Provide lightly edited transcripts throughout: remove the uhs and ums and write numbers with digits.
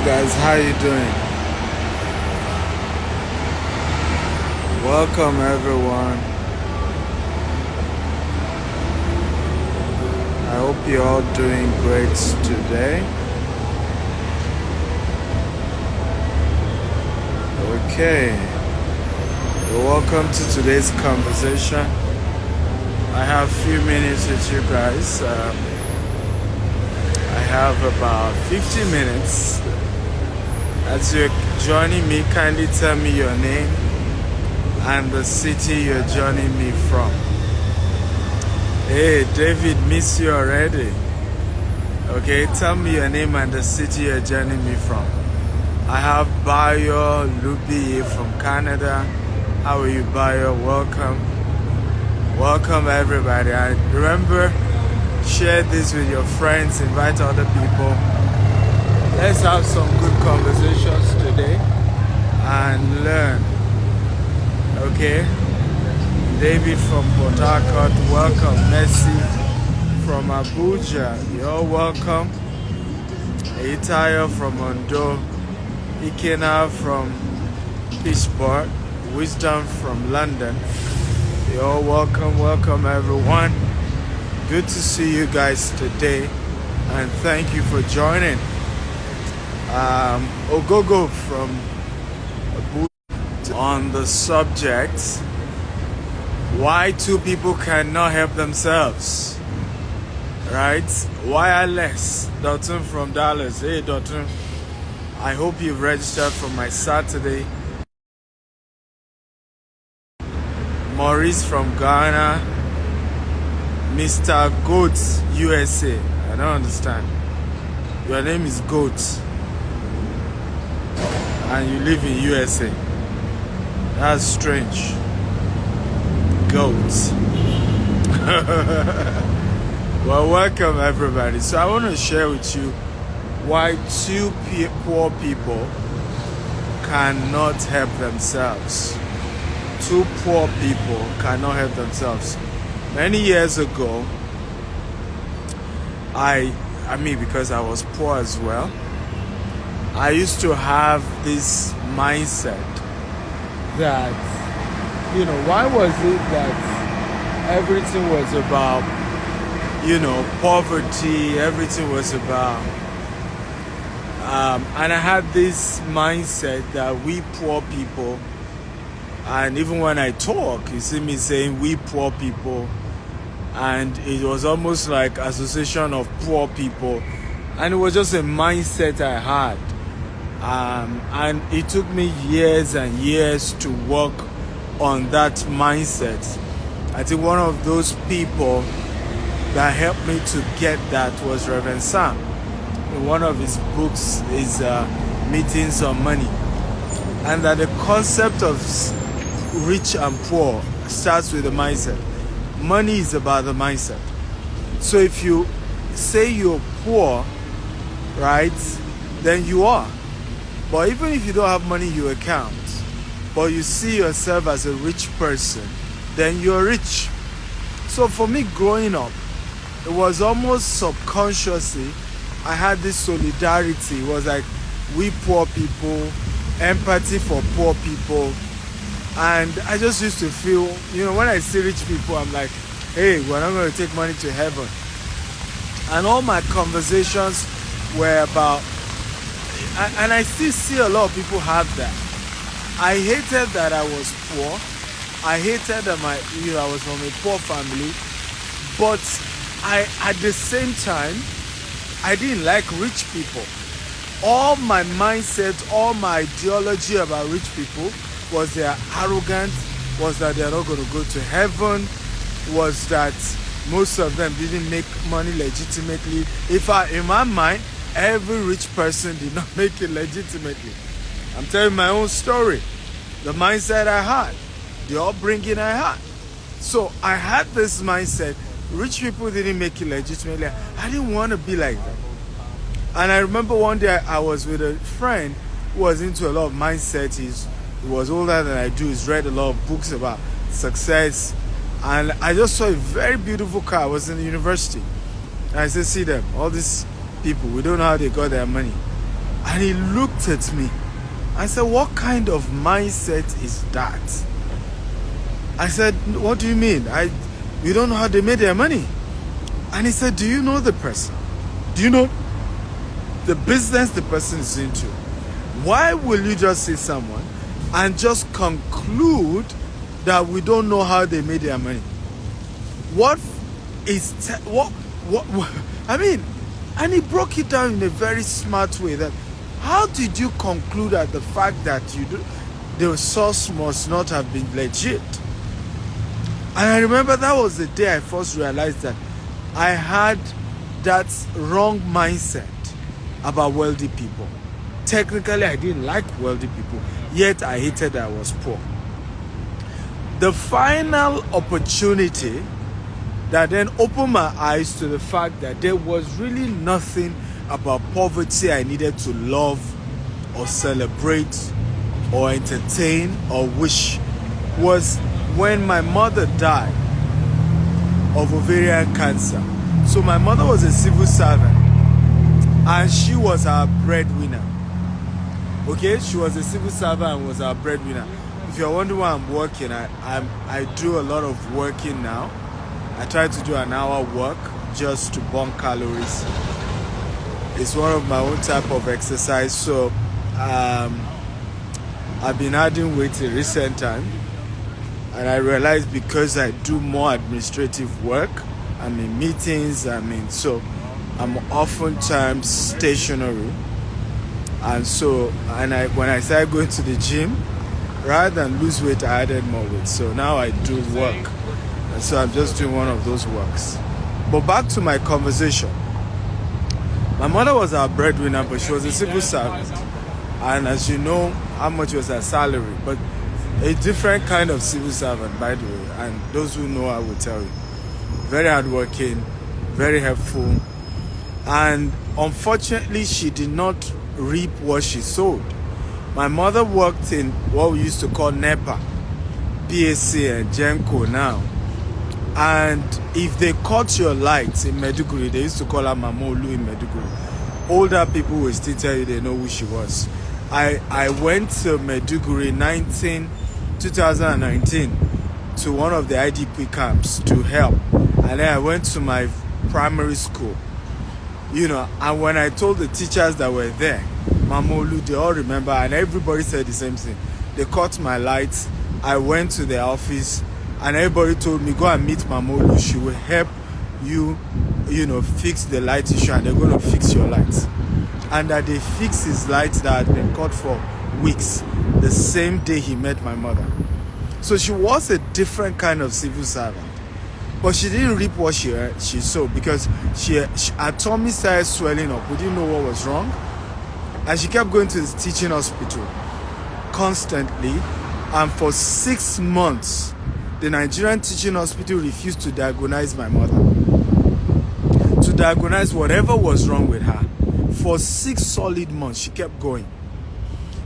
guys, how you doing? Welcome everyone. I hope you're all doing great today. Okay, well, welcome to today's conversation. I have a few minutes with you guys. I have about 50 minutes. As you're joining me, kindly tell me your name and the city you're joining me from. Hey, David, miss you already. Okay, tell me your name and the city you're joining me from. I have Bayo Lubi from Canada. How are you, Bayo? Welcome. Welcome, everybody. And remember, share this with your friends, invite other people. Let's have some good conversations today and learn. Okay? David from Port Harcourt, welcome. Messi from Abuja, you're welcome. Itayo from Ondo, Ikena from Pittsburgh, Wisdom from London. You're welcome, welcome everyone. Good to see you guys today and thank you for joining. Ogogo from Abuja on the subject, why two people cannot help themselves, right? Wireless, Dotun from Dallas. Hey Dotun, I hope you've registered for my Saturday. Maurice from Ghana. Mr. Goats USA. I don't understand. Your name is Goats and you live in USA. That's strange. Goats. Well, welcome everybody. So I want to share with you why two poor people cannot help themselves. Two poor people cannot help themselves. Many years ago, I mean, because I was poor as well, I used to have this mindset that, you know, why was it that everything was about, you know, poverty, everything was about, and I had this mindset that we poor people, and even when I talk, you see me saying we poor people, and it was almost like association of poor people, and it was just a mindset I had, and it took me years and years to work on that mindset. I think one of those people that helped me to get that was Reverend Sam. In one of his books is Meetings on Money, and that the concept of rich and poor starts with the mindset. Money is about the mindset. So if you say you're poor, right, then you are. But even if you don't have money in your account, but you see yourself as a rich person, then you're rich. So for me growing up, it was almost subconsciously, I had this solidarity. It was like we poor people, empathy for poor people. And I just used to feel, you know, when I see rich people, I'm like, hey, we're not going to take money to heaven. And all my conversations were about, and I still see a lot of people have that. I hated that I was poor. I hated that I was from a poor family. But at the same time, I didn't like rich people. All my mindset, all my ideology about rich people was they are arrogant, was that they are not going to go to heaven, was that most of them didn't make money legitimately. In my mind, every rich person did not make it legitimately. I'm telling my own story. The mindset I had, the upbringing I had. So I had this mindset, rich people didn't make it legitimately. I didn't want to be like that. And I remember one day I was with a friend who was into a lot of mindset. He was older than I do. He's read a lot of books about success. And I just saw a very beautiful car. I was in the university. And I said, see them, all these people, we don't know how they got their money. And he looked at me. I said, what kind of mindset is that? I said, what do you mean? You don't know how they made their money. And he said, do you know the person? Do you know the business the person is into? Why will you just see someone and just conclude that we don't know how they made their money? I mean, and he broke it down in a very smart way, that how did you conclude that the fact that the source must not have been legit? And I remember that was the day I first realized that I had that wrong mindset about wealthy people. Technically, I didn't like wealthy people, yet I hated that I was poor. The final opportunity that then opened my eyes to the fact that there was really nothing about poverty I needed to love or celebrate or entertain or wish was when my mother died of ovarian cancer. So my mother was a civil servant and she was our breadwinner. Okay, she was a civil servant and was our breadwinner. If you're wondering why I'm working, I do a lot of working now. I try to do an hour work just to burn calories. It's one of my own type of exercise. So I've been adding weight in recent time, and I realized because I do more administrative work, I'm in meetings, so I'm oftentimes stationary. And so, when I started going to the gym, rather than lose weight, I added more weight. So now I do work. And so I'm just doing one of those works. But back to my conversation. My mother was our breadwinner, but she was a civil servant. And as you know, how much was her salary? But a different kind of civil servant, by the way. And those who know, I will tell you. Very hardworking, very helpful. And unfortunately, she did not reap what she sowed. My mother worked in what we used to call NEPA, PSC and GENCO now. And if they caught your lights in Maiduguri, they used to call her Mamolu in Maiduguri. Older people will still tell you they know who she was. I went to Maiduguri 2019 to one of the IDP camps to help. And then I went to my primary school. And when I told the teachers that were there, Mamolu, they all remember, and everybody said the same thing. They caught my lights. I went to their office, and everybody told me, go and meet Mamolu. She will help you, fix the light issue, and they're going to fix your lights. And that they fixed his lights that had been cut for weeks, the same day he met my mother. So she was a different kind of civil servant. But she didn't reap what she sowed, because her tummy started swelling up. We didn't know what was wrong. And she kept going to the teaching hospital constantly. And for 6 months, the Nigerian teaching hospital refused to diagnose my mother. To diagnose whatever was wrong with her. For 6 solid months, she kept going.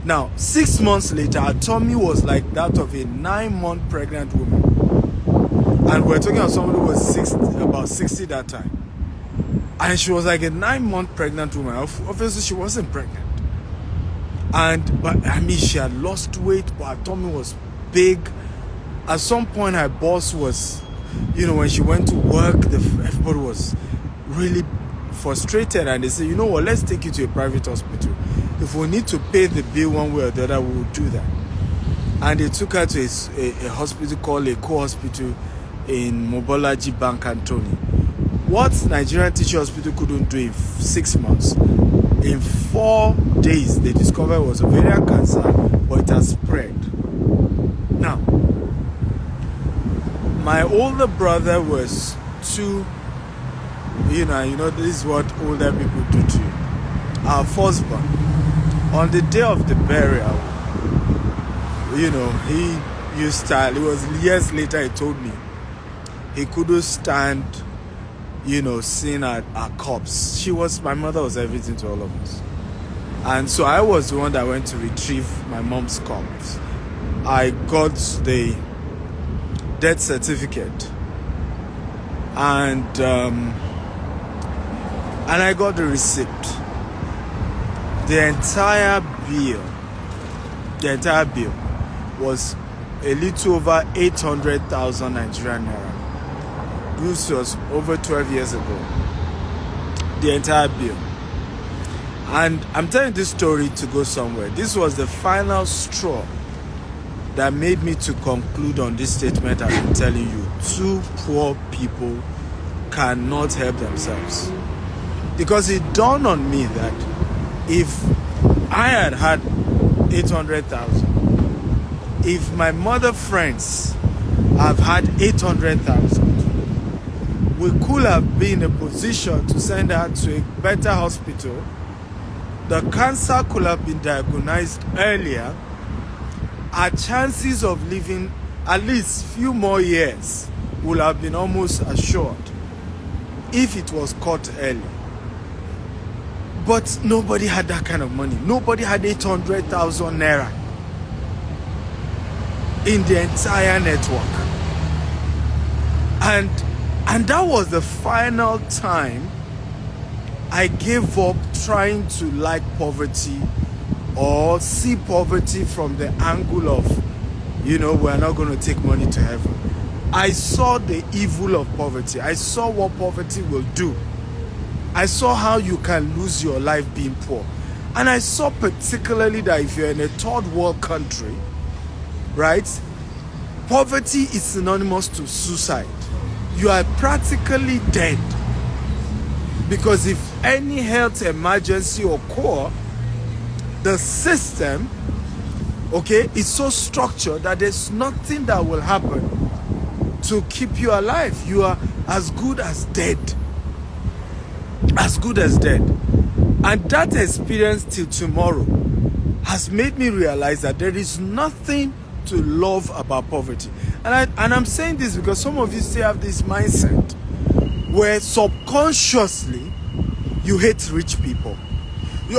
Now, 6 months later, her tummy was like that of a 9-month pregnant woman. And we're talking about someone who was about 60 that time. And she was like a 9-month pregnant woman. Obviously, she wasn't pregnant. But she had lost weight, but her tummy was big. At some point, her boss was, when she went to work, everybody was really frustrated. And they said, you know what, let's take you to a private hospital. If we need to pay the bill one way or the other, we will do that. And they took her to a hospital called a co-hospital in Mobolaji Bank, Anthony. What Nigerian Teaching Hospital couldn't do in 6 months, in 4 days, they discovered it was ovarian cancer, but it has spread. Now, my older brother was too, this is what older people do to you. Our firstborn, on the day of the burial, he used to, it was years later, he told me, he couldn't stand, seeing our corpse. My mother was everything to all of us. And so I was the one that went to retrieve my mom's corpse. I got the death certificate. And I got the receipt. The entire bill was a little over 800,000 Nigerian naira. This was over 12 years ago. The entire bill. And I'm telling this story to go somewhere. This was the final straw that made me to conclude on this statement I've been telling you. Two poor people cannot help themselves. Because it dawned on me that if I had 800,000, if my mother friends have had 800,000, we could have been in a position to send her to a better hospital. The cancer could have been diagnosed earlier. Our chances of living at least few more years would have been almost assured if it was caught early. But nobody had that kind of money. Nobody had 800,000 naira in the entire network. And that was the final time I gave up trying to like poverty or see poverty from the angle of, we're not going to take money to heaven. I saw the evil of poverty. I saw what poverty will do. I saw how you can lose your life being poor. And I saw particularly that if you're in a third world country, right, poverty is synonymous to suicide. You are practically dead. Because if any health emergency occurs, the system, is so structured that there's nothing that will happen to keep you alive. You are as good as dead. As good as dead. And that experience till tomorrow has made me realize that there is nothing to love about poverty. And I'm saying this because some of you still have this mindset where subconsciously you hate rich people.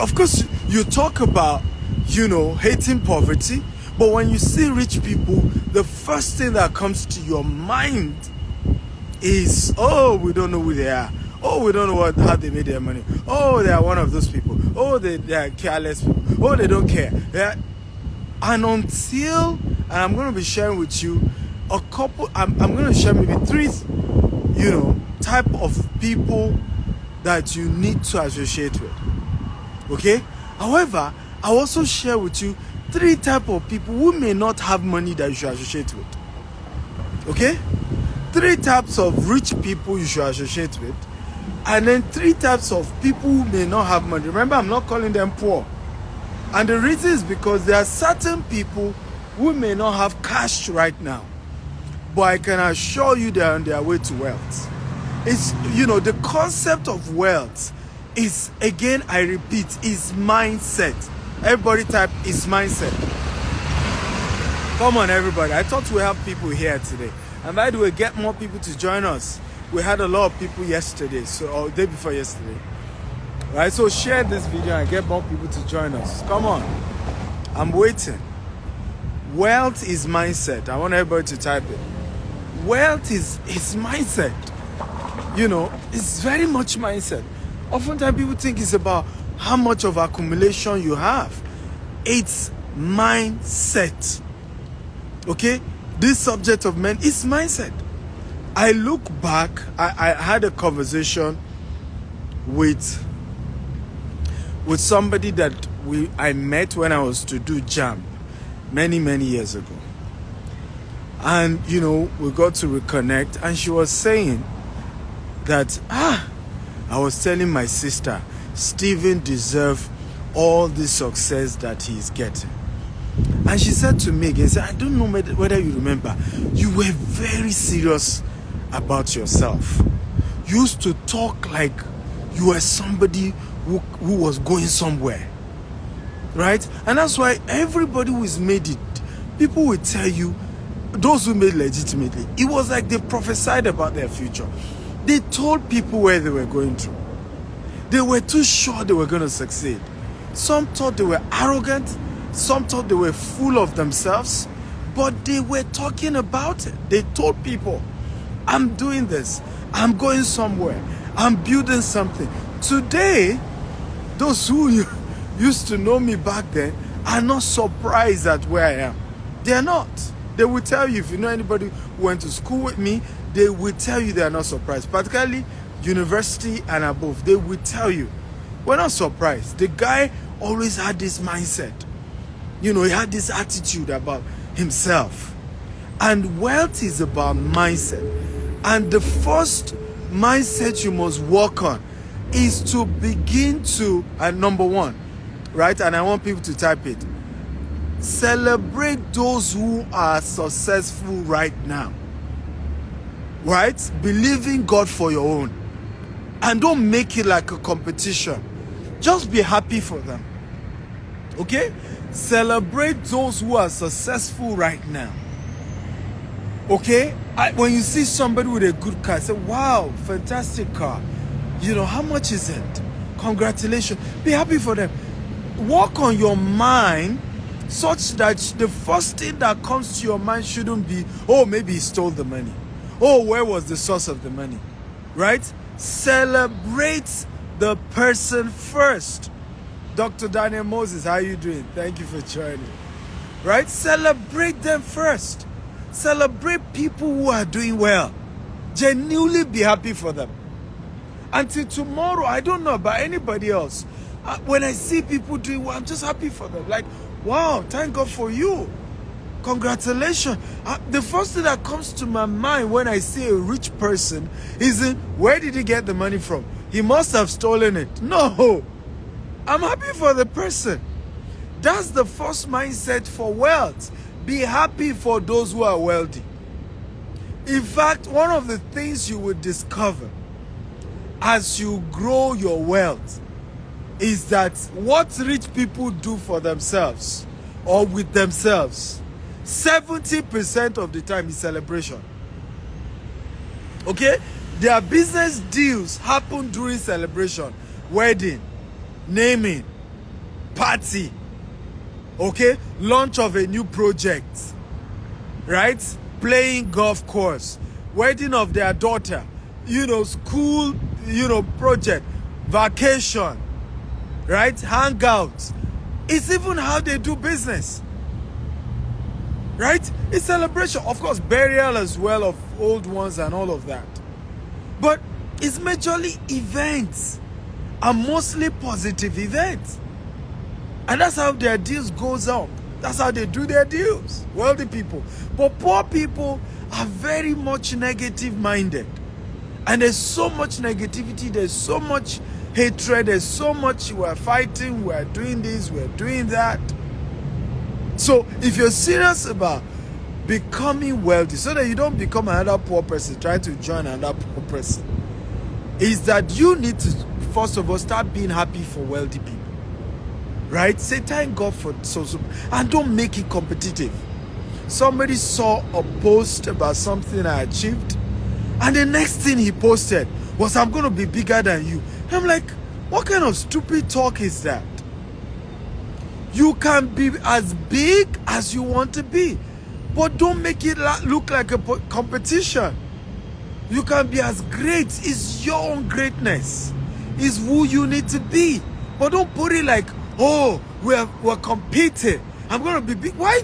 Of course, you talk about, hating poverty, but when you see rich people, the first thing that comes to your mind is, oh, we don't know who they are. Oh, we don't know how they made their money. Oh, they are one of those people. Oh, they are careless people. Oh, they don't care. And I'm going to be sharing with you I'm going to share maybe three, type of people that you need to associate with. Okay? However, I'll also share with you three type of people who may not have money that you should associate with. Okay? Three types of rich people you should associate with. And then three types of people who may not have money. Remember, I'm not calling them poor. And the reason is because there are certain people who may not have cash right now. But I can assure you they're on their way to wealth. It's, the concept of wealth is, again, I repeat, is mindset. Everybody type is mindset. Come on, everybody. I thought we have people here today. And by the way, get more people to join us. We had a lot of people yesterday, or day before yesterday. Right? So share this video and get more people to join us. Come on. I'm waiting. Wealth is mindset. I want everybody to type it. Wealth is mindset. It's very much mindset. Oftentimes people think it's about how much of accumulation you have. It's mindset. Okay? This subject of men is mindset. I look back, I had a conversation with somebody that I met when I was to do JAM many years ago. And, we got to reconnect, and she was saying that, I was telling my sister, Stephen deserves all the success that he's getting. And she said to me again, I don't know whether you remember, you were very serious about yourself. You used to talk like you were somebody who was going somewhere. Right? And that's why everybody who is made it, people will tell you, those who made legitimately, it was like they prophesied about their future. They told people where they were going to. They were too sure they were going to succeed. Some thought they were arrogant. Some thought they were full of themselves. But they were talking about it. They told people, I'm doing this. I'm going somewhere. I'm building something. Today, those who used to know me back then are not surprised at where I am. They are not. They will tell you, if you know anybody who went to school with me, they will tell you they are not surprised. Particularly university and above, they will tell you, we're not surprised. The guy always had this mindset. He had this attitude about himself. And wealth is about mindset. And the first mindset you must work on is to begin to, and number one, right? And I want people to type it. Celebrate those who are successful right now. Right? Believe in God for your own. And don't make it like a competition. Just be happy for them. Okay? Celebrate those who are successful right now. Okay? When you see somebody with a good car, say, wow, fantastic car. How much is it? Congratulations. Be happy for them. Work on your mind such that the first thing that comes to your mind shouldn't be, oh, maybe he stole the money. Oh, where was the source of the money? Right? Celebrate the person first. Dr. Daniel Moses, how are you doing? Thank you for joining. Right? Celebrate them first. Celebrate people who are doing well. Genuinely be happy for them. Until tomorrow, I don't know about anybody else. When I see people doing well, I'm just happy for them. Like, wow, thank God for you. Congratulations. The first thing that comes to my mind when I see a rich person isn't, where did he get the money from? He must have stolen it. No. I'm happy for the person. That's the first mindset for wealth. Be happy for those who are wealthy. In fact, one of the things you will discover as you grow your wealth is that what rich people do for themselves or with themselves, 70% of the time is celebration. Okay? Their business deals happen during celebration. Wedding, naming, party, okay? Launch of a new project, right? Playing golf course, wedding of their daughter, school, project, vacation, right? Hangouts. It's even how they do business. Right? It's celebration. Of course, burial as well of old ones and all of that. But it's majorly events. And mostly positive events. And that's how their deals goes up. That's how they do their deals. Wealthy people. But poor people are very much negative minded. And there's so much negativity. There's so much hatred. There's so much we're fighting. We're doing this. We're doing that. So if you're serious about becoming wealthy, so that you don't become another poor person, try to join another poor person, is that you need to, first of all, start being happy for wealthy people. Right? Say thank God for so, and don't make it competitive. Somebody saw a post about something I achieved, and the next thing he posted was, I'm going to be bigger than you. I'm like, what kind of stupid talk is that? You can be as big as you want to be, but don't make it look like a competition. You can be as great. It's your own greatness. It's who you need to be. But don't put it like, oh, we're competing. I'm going to be big. Why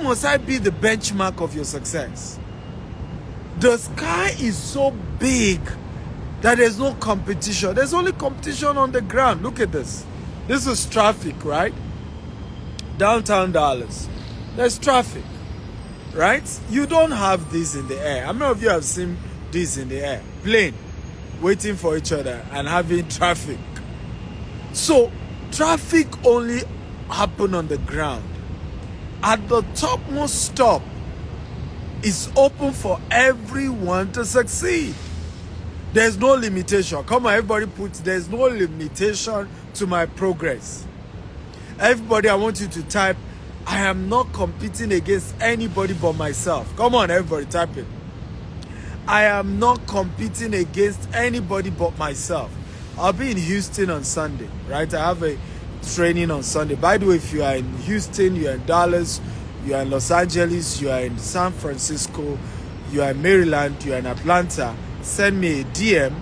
must I be the benchmark of your success? The sky is so big that there's no competition. There's only competition on the ground. Look at this. This is traffic, right? Downtown Dallas. There's traffic, right? You don't have this in the air. How many of you have seen this in the air? Plane, waiting for each other and having traffic. So, traffic only happen on the ground. At the topmost stop, it's open for everyone to succeed. There's no limitation. Come on, everybody there's no limitation to my progress. Everybody, I want you to type, I am not competing against anybody but myself. Come on, everybody, type it. I am not competing against anybody but myself. I'll be in Houston on Sunday, right? I have a training on Sunday. By the way, if you are in Houston, you are in Dallas, you are in Los Angeles, you are in San Francisco, you are in Maryland, you are in Atlanta, send me a DM.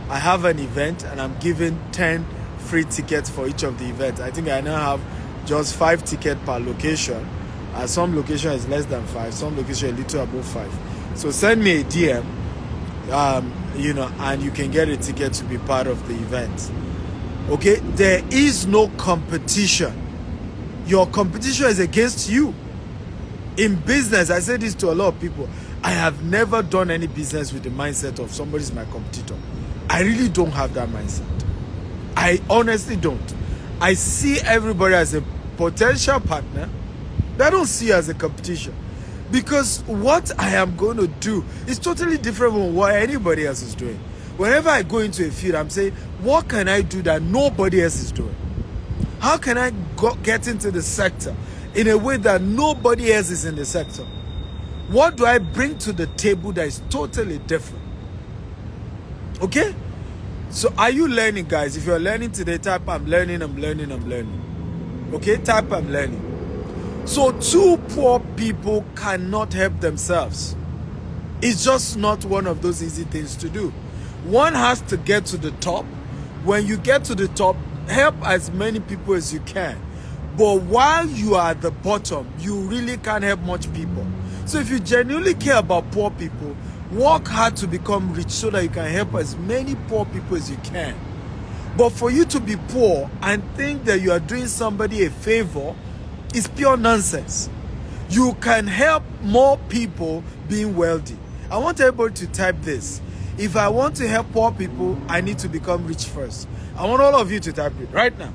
I have an event and I'm giving 10 free tickets for each of the events. I think I now have just 5 tickets per location. Some location is less than 5, some location a little above 5. So send me a DM, and you can get a ticket to be part of the event. Okay, there is no competition. Your competition is against you. In business, I say this to a lot of people, I have never done any business with the mindset of somebody's my competitor. I really don't have that mindset. I honestly don't. I see everybody as a potential partner. I don't see it as a competition. Because what I am going to do is totally different from what anybody else is doing. Whenever I go into a field, I'm saying, what can I do that nobody else is doing? How can I get into the sector in a way that nobody else is in the sector? What do I bring to the table that is totally different? Okay? So are you learning, guys? If you're learning today, type I'm learning, I'm learning, I'm learning. Okay? Type I'm learning. So 2 poor people cannot help themselves. It's just not one of those easy things to do. One has to get to the top. When you get to the top, help as many people as you can. But while you are at the bottom, you really can't help much people. So if you genuinely care about poor people, work hard to become rich so that you can help as many poor people as you can. But for you to be poor and think that you are doing somebody a favor is pure nonsense. You can help more people being wealthy. I want everybody to type this. If I want to help poor people, I need to become rich first. I want all of you to type it right now.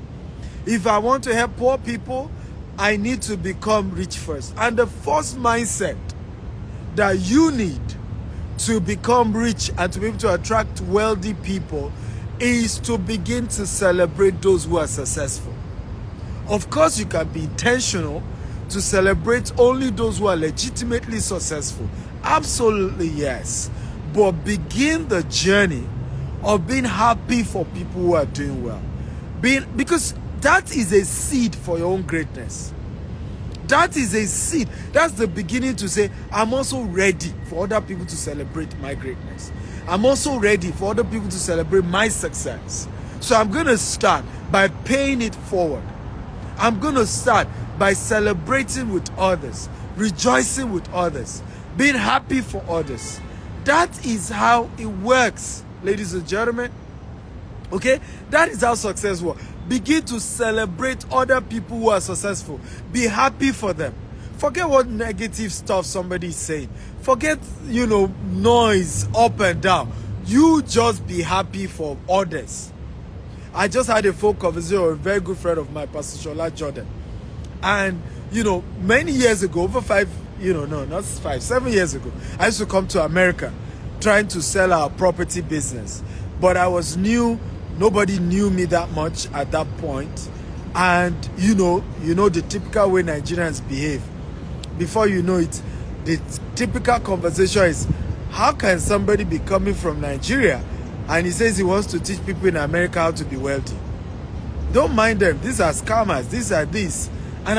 If I want to help poor people, I need to become rich first. And the first mindset that you need to become rich and to be able to attract wealthy people is to begin to celebrate those who are successful. Of course, you can be intentional to celebrate only those who are legitimately successful. Absolutely, yes. But begin the journey of being happy for people who are doing well. Because that is a seed for your own greatness. That is a seed. That's the beginning to say, I'm also ready for other people to celebrate my greatness. I'm also ready for other people to celebrate my success. So I'm going to start by paying it forward. I'm going to start by celebrating with others, rejoicing with others, being happy for others. That is how it works, ladies and gentlemen. Okay? That is how success works. Begin to celebrate other people who are successful. Be happy for them. Forget what negative stuff somebody is saying. Forget, noise up and down. You just be happy for others. I just had a phone conversation with a very good friend of mine, Pastor Shola Jordan. And, many years ago, over 7 years ago, I used to come to America trying to sell our property business. But I was new. Nobody knew me that much at that point. And, the typical way Nigerians behave. Before you know it, the typical conversation is, how can somebody be coming from Nigeria and he says he wants to teach people in America how to be wealthy? Don't mind them. These are scammers. These are this. And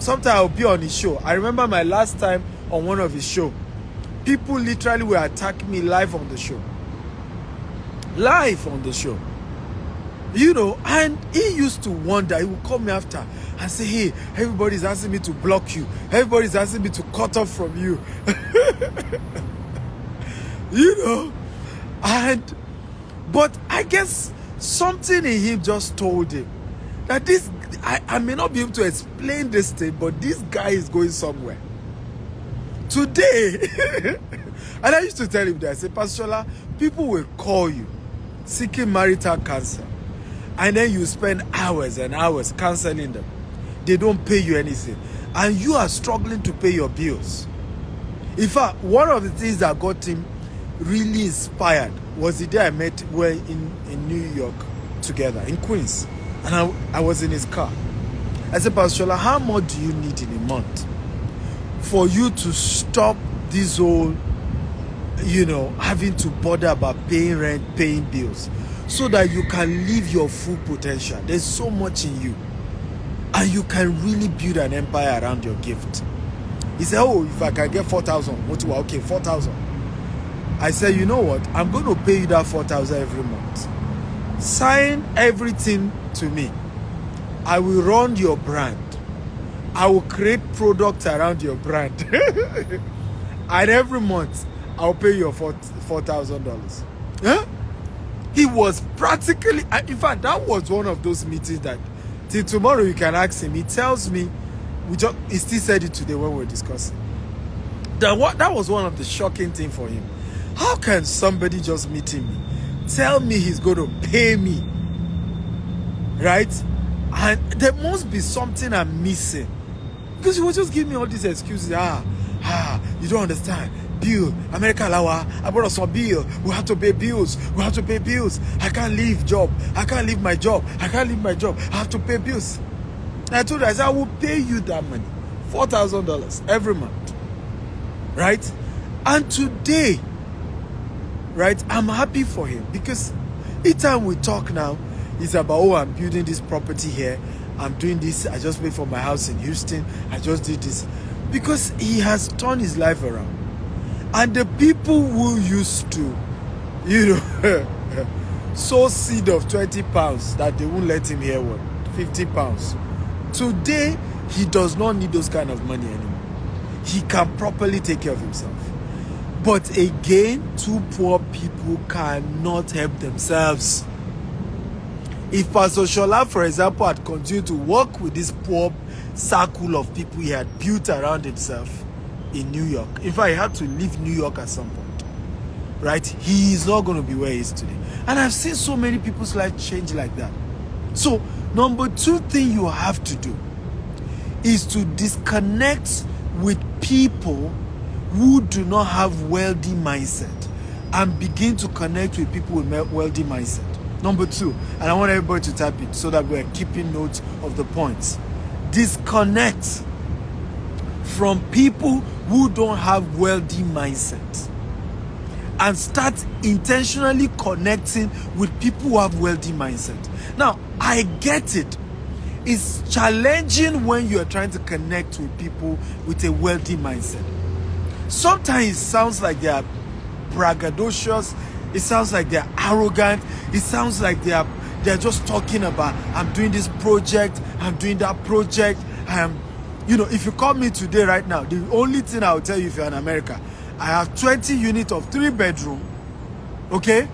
sometimes I'll be on his show. I remember my last time on one of his shows. People literally were attacking me live on the show. Live on the show. And he used to wonder, he would call me after and say, hey, everybody's asking me to block you. Everybody's asking me to cut off from you. But I guess something in him just told him that I may not be able to explain this thing, but this guy is going somewhere. Today, and I used to tell him that, I said, Pastor Shola, people will call you seeking marital counsel. And then you spend hours and hours counseling them. They don't pay you anything. And you are struggling to pay your bills. In fact, one of the things that got him really inspired was the day I met in New York together, in Queens. And I was in his car. I said, Pastor Shola, how much do you need in a month for you to stop this whole, having to bother about paying rent, paying bills, so that you can live your full potential? There's so much in you. And you can really build an empire around your gift. He said, if I can get 4,000, okay, 4,000. I said, you know what? I'm going to pay you that 4,000 every month. sign everything to me. I will run your brand. I will create products around your brand. And every month, I'll pay you $4,000. Huh? He was practically, in fact, that was one of those meetings that, till tomorrow you can ask him. He tells me, he still said it today when we were discussing. That was one of the shocking things for him. How can somebody just meeting me, tell me he's going to pay me, right? And there must be something I'm missing. Because he will just give me all these excuses. You don't understand. Bill, America Lawa, I brought us some bill. We have to pay bills. We have to pay bills. I can't leave job. I can't leave my job. I can't leave my job. I have to pay bills. And I told her, I said, I will pay you that money. $4,000 every month. Right? And today, right, I'm happy for him. Because each time we talk now, it's about, oh, I'm building this property here. I'm doing this. I just paid for my house in Houston. I just did this. Because he has turned his life around. And the people who used to, sow seed of 20 pounds that they won't let him hear what, 50 pounds. Today, he does not need those kind of money anymore. He can properly take care of himself. But again, two poor people cannot help themselves. If Pastor Shola, for example, had continued to work with this poor circle of people he had built around himself in New York, in fact, he had to leave New York at some point, right? He is not going to be where he is today. And I've seen so many people's life change like that. So, number two thing you have to do is to disconnect with people who do not have wealthy mindset and begin to connect with people with wealthy mindset. Number two, and I want everybody to type it so that we're keeping notes of the points. Disconnect from people who don't have wealthy mindset and start intentionally connecting with people who have wealthy mindset. Now, I get it. It's challenging when you are trying to connect with people with a wealthy mindset. Sometimes it sounds like they are braggadocious. It sounds like they're arrogant. It sounds like they're just talking about, I'm doing this project, I'm doing that project. If you call me today right now, the only thing I'll tell you if you're in America, I have 20 units of 3-bedroom, okay,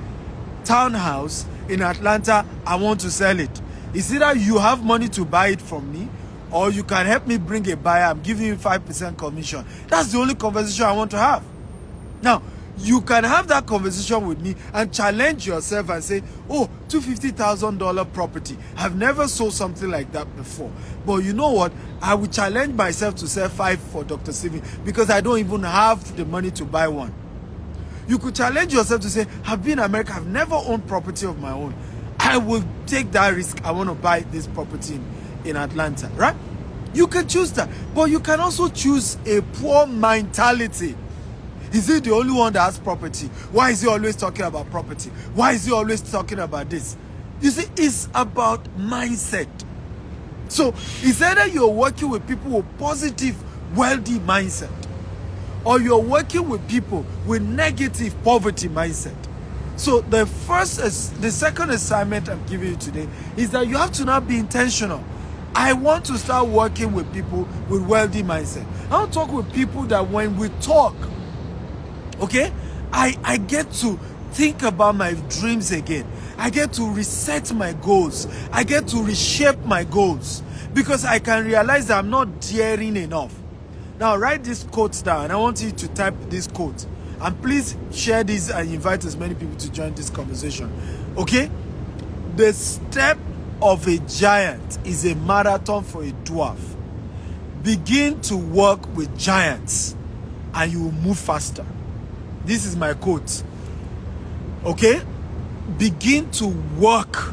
townhouse in Atlanta. I want to sell it. It's either you have money to buy it from me, or you can help me bring a buyer. I'm giving you 5% commission. That's the only conversation I want to have. Now, you can have that conversation with me and challenge yourself and say, oh, $250,000 property. I've never sold something like that before. But you know what? I will challenge myself to sell 5 for Dr. Steven because I don't even have the money to buy one. You could challenge yourself to say, I've been in America. I've never owned property of my own. I will take that risk. I want to buy this property in Atlanta, right? You can choose that. But you can also choose a poor mentality. Is he the only one that has property? Why is he always talking about property? Why is he always talking about this? You see, it's about mindset. So it's either you're working with people with positive, wealthy mindset, or you're working with people with negative poverty mindset. So the second assignment I'm giving you today is that you have to now be intentional. I want to start working with people with wealthy mindset. I want to talk with people that when we talk, okay, I get to think about my dreams again. I get to reset my goals. I get to reshape my goals because I can realize that I'm not daring enough. Now write these quotes down and I want you to type this quote. And please share this and invite as many people to join this conversation. Okay? The step of a giant is a marathon for a dwarf. Begin to work with giants and you will move faster. This is my quote. Okay? Begin to work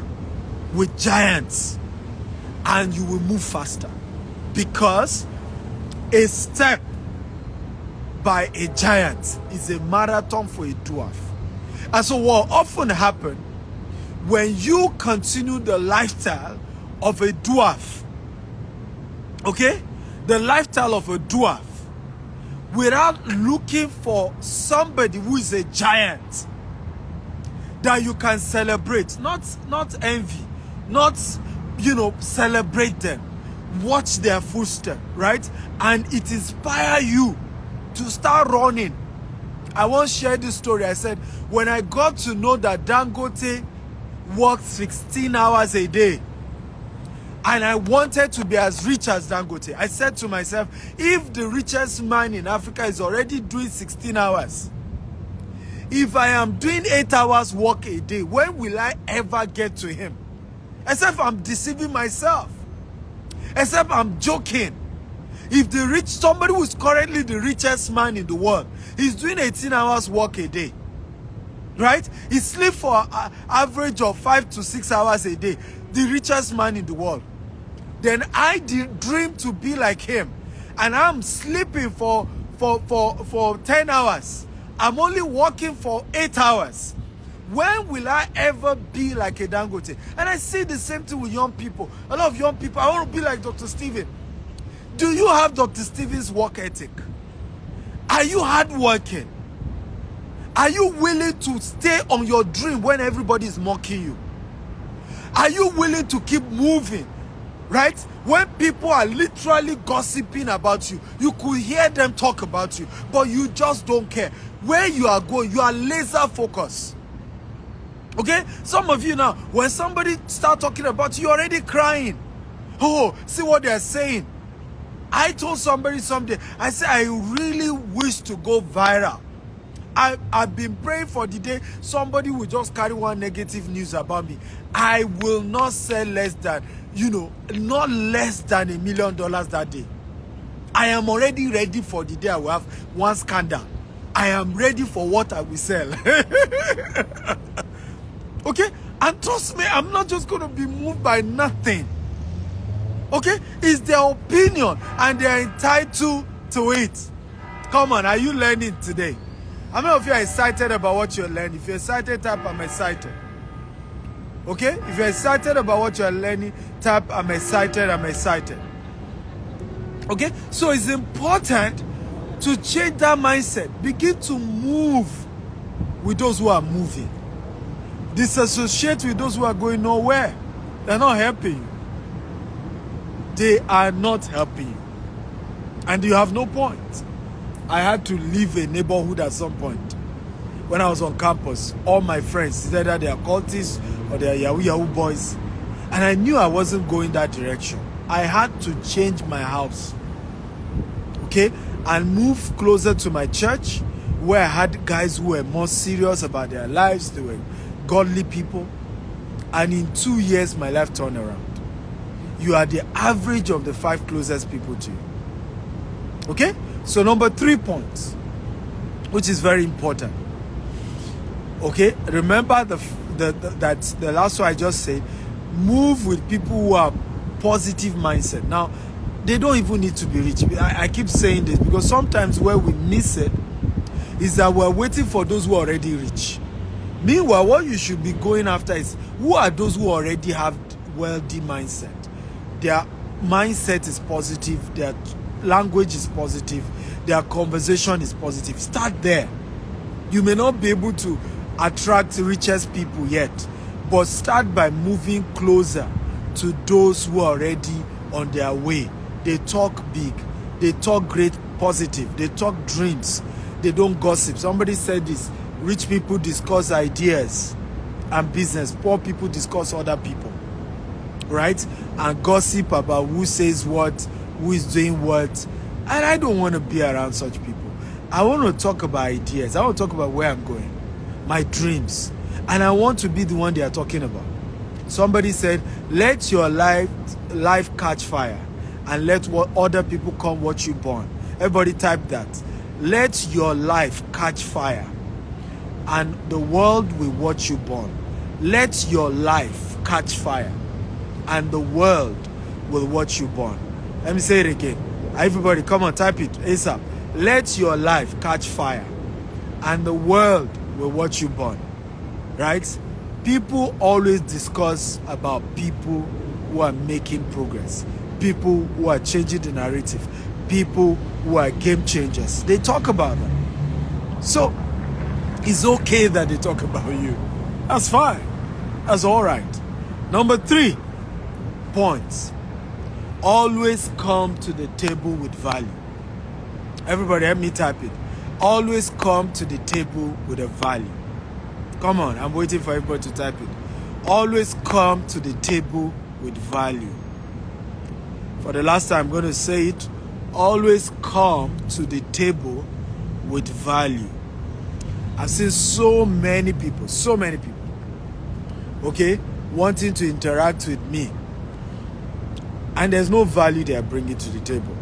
with giants and you will move faster. Because a step by a giant is a marathon for a dwarf. And so what often happens when you continue the lifestyle of a dwarf, okay? The lifestyle of a dwarf, without looking for somebody who is a giant, that you can celebrate, not envy, not, celebrate them. Watch their footsteps, right? And it inspire you to start running. I once shared this story. I said, when I got to know that Dangote worked 16 hours a day, and I wanted to be as rich as Dangote, I said to myself, if the richest man in Africa is already doing 16 hours, if I am doing 8 hours work a day, when will I ever get to him? Except I'm deceiving myself. Except I'm joking. If somebody who is currently the richest man in the world, he's doing 18 hours work a day, right? He sleeps for an average of 5 to 6 hours a day, the richest man in the world. Then I dream to be like him, and I'm sleeping for 10 hours. I'm only working for 8 hours. When will I ever be like a Dangote? And I see the same thing with young people. A lot of young people, I want to be like Dr. Stephen. Do you have Dr. Stephen's work ethic? Are you hardworking? Are you willing to stay on your dream when everybody is mocking you? Are you willing to keep moving? Right? When people are literally gossiping about you, you could hear them talk about you, but you just don't care. Where you are going, you are laser focused. Okay? Some of you now, when somebody start talking about you, you're already crying. Oh, see what they're saying. I told somebody someday, I said, I really wish to go viral. I've been praying for the day somebody will just carry one negative news about me. I will not sell less than, not less than $1 million that day. I am already ready for the day I will have one scandal. I am ready for what I will sell. Okay? And trust me, I'm not just going to be moved by nothing. Okay? It's their opinion and they're entitled to it. Come on, are you learning today? How many of you are excited about what you're learning? If you're excited, type I'm excited. Okay? If you're excited about what you're learning, type I'm excited, I'm excited. Okay? So it's important to change that mindset. Begin to move with those who are moving. Disassociate with those who are going nowhere. They're not helping you. They are not helping you. And you have no point. I had to leave a neighborhood at some point. When I was on campus, all my friends, either they are cultists or they are Yahoo boys. And I knew I wasn't going that direction. I had to change my house. Okay? And move closer to my church, where I had guys who were more serious about their lives. They were godly people. And in 2 years, my life turned around. You are the average of the 5 closest people to you. Okay? So number 3 points, which is very important. Okay? Remember that the last one I just said, move with people who are positive mindset. Now, they don't even need to be rich. I keep saying this because sometimes where we miss it is that we're waiting for those who are already rich. Meanwhile, what you should be going after is who are those who already have wealthy mindset. Their mindset is positive, their language is positive, their conversation is positive. Start there. You may not be able to attract richest people yet, but start by moving closer to those who are already on their way. They talk big, they talk great positive, they talk dreams, they don't gossip. Somebody said this: rich people discuss ideas and business, poor people discuss other people, right? And gossip about who says what, who is doing what. And I don't want to be around such people. I want to talk about ideas. I want to talk about where I'm going, my dreams, and I want to be the one they are talking about. Somebody said, let your life catch fire and let what other people come watch you burn. Everybody type that. Let your life catch fire and the world will watch you burn. Let your life catch fire and the world will watch you burn. Let me say it again. Everybody, come on, type it ASAP. Let your life catch fire and the world will watch you burn. Right? People always discuss about people who are making progress, people who are changing the narrative, people who are game changers. They talk about them. So it's okay that they talk about you. That's fine. That's all right. Number 3 points. Always come to the table with value. Everybody help me type it. Always come to the table with a value. Come on, I'm waiting for everybody to type it. Always come to the table with value. For the last time, I'm going to say it. Always come to the table with value. I've seen so many people, okay, wanting to interact with me, and there's no value they are bringing to the table.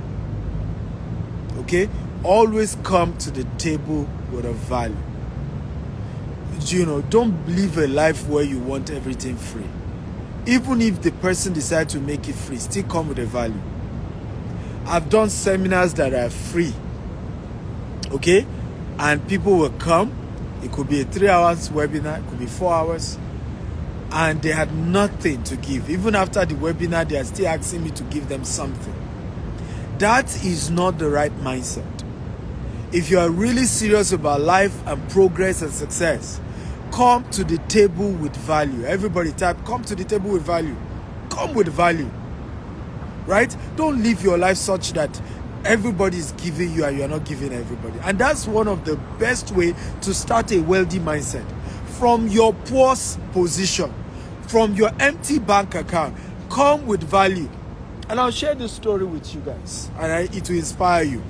Okay, always come to the table with a value. You know, don't live a life where you want everything free. Even if the person decides to make it free, still come with a value. I've done seminars that are free, okay, and people will come. It could be a 3 hours webinar, it could be 4 hours, and they had nothing to give. Even after the webinar, they are still asking me to give them something. That is not the right mindset. If you are really serious about life and progress and success, come to the table with value. Everybody type, come to the table with value. Come with value. Right? Don't live your life such that everybody is giving you and you are not giving everybody. And that's one of the best way to start a wealthy mindset. From your poor position, from your empty bank account, come with value. And I'll share this story with you guys, and it will inspire you.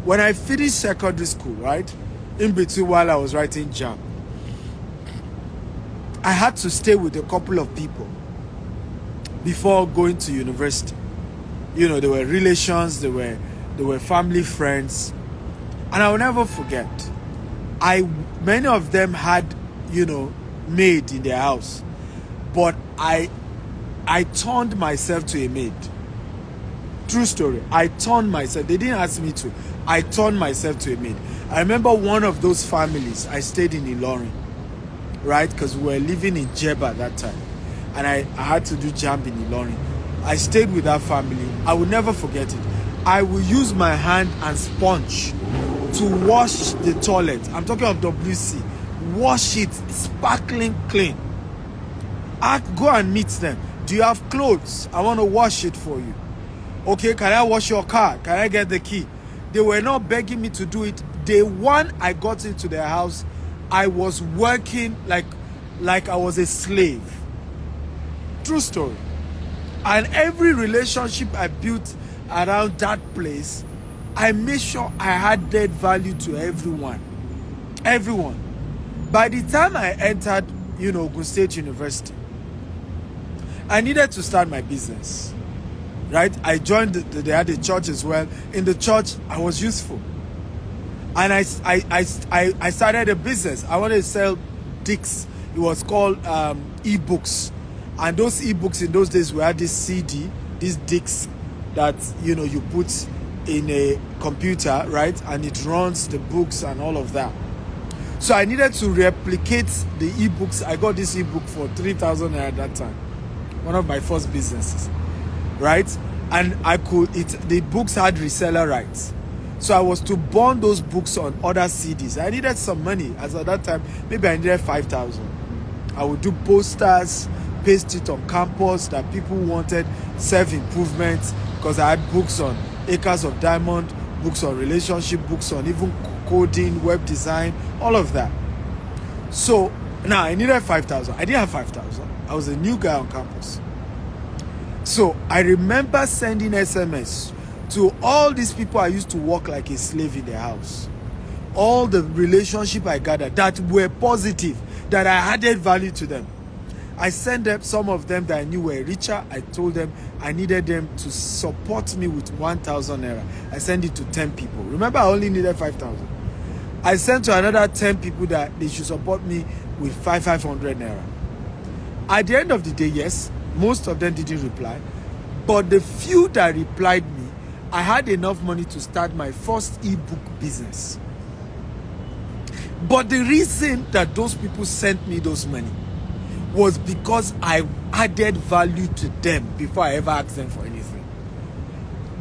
When I finished secondary school, right, in between while I was writing JAMB, I had to stay with a couple of people before going to university. You know, they were relations, they were family friends, and I will never forget. Many of them had, you know, maid in their house, but I turned myself to a maid. True story. I turned myself. They didn't ask me to. I turned myself to a maid. I remember one of those families. I stayed in Ilorin, right? Because we were living in Jeba at that time, and I had to do JAMB in Ilorin. I stayed with that family. I will never forget it. I will use my hand and sponge to wash the toilet. I'm talking of WC. Wash it sparkling clean. I go and meet them. Do you have clothes? I want to wash it for you. Okay, can I wash your car? Can I get the key? They were not begging me to do it. Day one I got into their house, I was working like I was a slave. True story. And every relationship I built around that place, I made sure I added value to everyone. Everyone. By the time I entered, you know, Ogun State University, I needed to start my business. Right? I joined, they had a church as well. In the church, I was useful. And I started a business. I wanted to sell discs. It was called e-books. And those e-books in those days, we had this CD, these discs that, you know, you put in a computer, right? And it runs the books and all of that. So I needed to replicate the e-books. I got this e-book for 3,000 at that time. One of my first businesses, right? And the books had reseller rights. So I was to burn those books on other CDs. I needed some money. As at that time, maybe I needed 5,000. I would do posters, paste it on campus that people wanted, self-improvement, because I had books on Acres of Diamond, books on relationship, books on even coding, web design, all of that. So now I needed 5,000. I didn't have 5,000. I was a new guy on campus. So I remember sending SMS to all these people I used to work like a slave in their house. All the relationship I gathered that were positive, that I added value to them. I sent them, some of them that I knew were richer. I told them I needed them to support me with 1,000 naira. I sent it to 10 people. Remember, I only needed 5,000. I sent to another 10 people that they should support me with 500 naira. At the end of the day, yes, most of them didn't reply. But the few that replied me, I had enough money to start my first ebook business. But the reason that those people sent me those money was because I added value to them before I ever asked them for anything.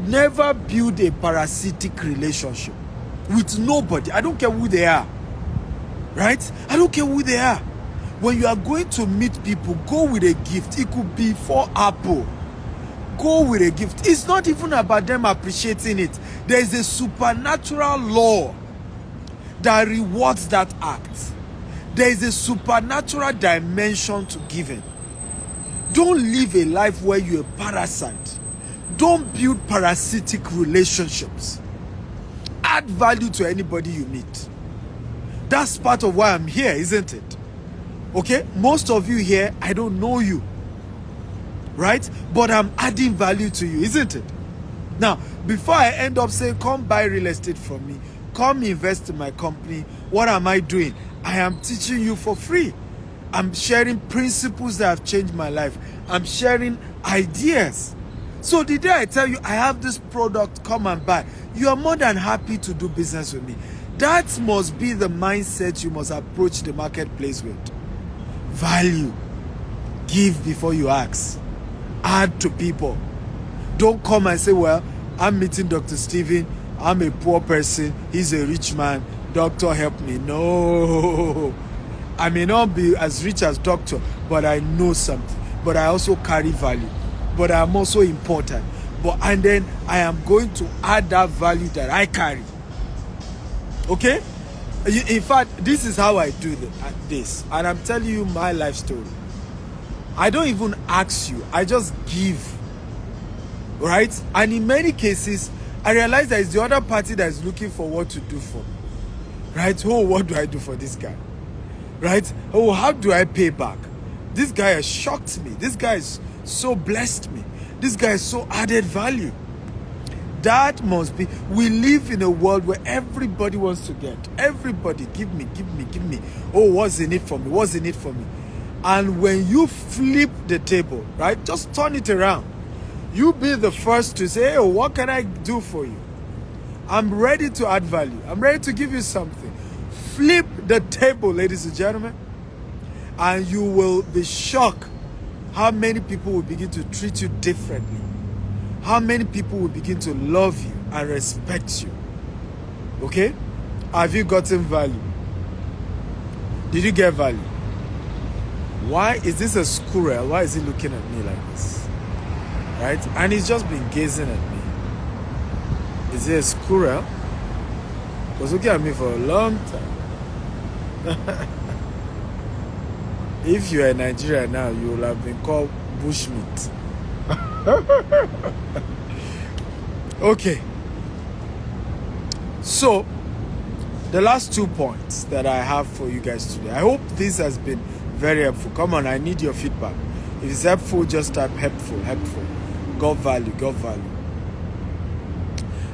Never build a parasitic relationship with nobody. I don't care who they are. Right? I don't care who they are. When you are going to meet people, go with a gift. It could be for Apple. Go with a gift. It's not even about them appreciating it. There is a supernatural law that rewards that act. There is a supernatural dimension to giving. Don't live a life where you're a parasite. Don't build parasitic relationships. Add value to anybody you meet. That's part of why I'm here, isn't it? Okay? Most of you here, I don't know you. Right? But I'm adding value to you, isn't it? Now, before I end up saying, come buy real estate from me, come invest in my company, what am I doing? I am teaching you for free. I'm sharing principles that have changed my life. I'm sharing ideas. So the day I tell you, I have this product, come and buy, you are more than happy to do business with me. That must be the mindset you must approach the marketplace with. Value. Give before you ask. Add to people. Don't come and say, well, I'm meeting Dr. Stephen. I'm a poor person. He's a rich man. Doctor, help me. No. I may not be as rich as doctor, but I know something. But I also carry value. But I'm also important. And then I am going to add that value that I carry. Okay? In fact, this is how I do this. And I'm telling you my life story. I don't even ask you. I just give. Right? And in many cases, I realize that it's the other party that is looking for what to do for me. Right? Oh, what do I do for this guy? Right? Oh, how do I pay back? This guy has shocked me. This guy has so blessed me. This guy has so added value. That must be. We live in a world where everybody wants to get. Everybody, give me, give me, give me. Oh, what's in it for me? What's in it for me? And when you flip the table, right, just turn it around. You be the first to say, oh, what can I do for you? I'm ready to add value. I'm ready to give you something. Flip the table, ladies and gentlemen, and you will be shocked how many people will begin to treat you differently. How many people will begin to love you and respect you. Okay? Have you gotten value? Did you get value? Why is this a squirrel? Why is he looking at me like this? Right? And he's just been gazing at me. Is he a squirrel? He was looking at me for a long time. If you are in Nigeria now, you will have been called bushmeat. Okay. So, the last 2 points that I have for you guys today. I hope this has been very helpful. Come on, I need your feedback. If it's helpful, just type helpful, helpful. Got value, got value.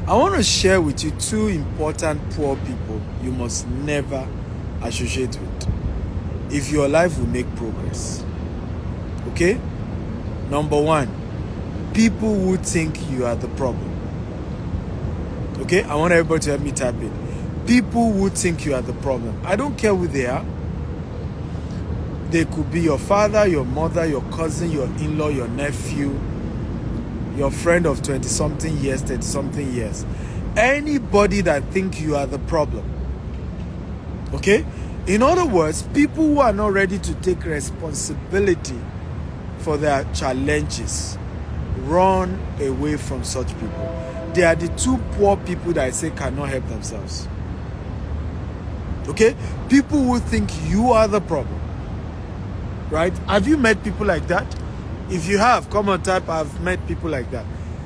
I want to share with you 2 important poor people you must never associate with if your life will make progress. Okay? Number 1, people who think you are the problem. Okay? I want everybody to help me type it. People who think you are the problem. I don't care who they are. They could be your father, your mother, your cousin, your in-law, your nephew, your friend of 20-something years, 30-something years. Anybody that think you are the problem. Okay? In other words, people who are not ready to take responsibility for their challenges, run away from such people. They are the 2 poor people that I say cannot help themselves. Okay? People who think you are the problem. Right? Have you met people like that? If you have, come on, type, I've met people like that.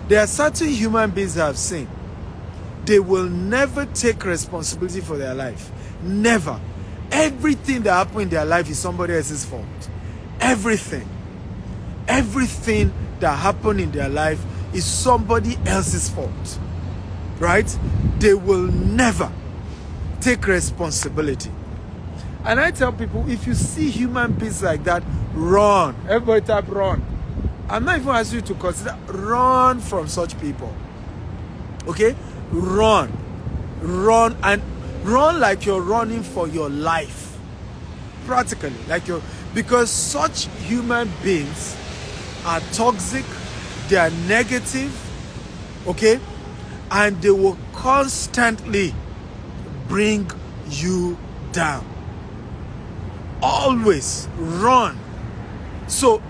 There are certain human beings I've seen. They will never take responsibility for their life. Never. Everything that happened in their life is somebody else's fault. Everything. Everything that happened in their life is somebody else's fault. Right? They will never take responsibility. And I tell people, if you see human beings like that, run. Everybody type run. I'm not even asking you to consider, run from such people. Okay? Run. Run, and run like you're running for your life. Practically, because such human beings are toxic, they are negative, okay? And they will constantly bring you down. always run. So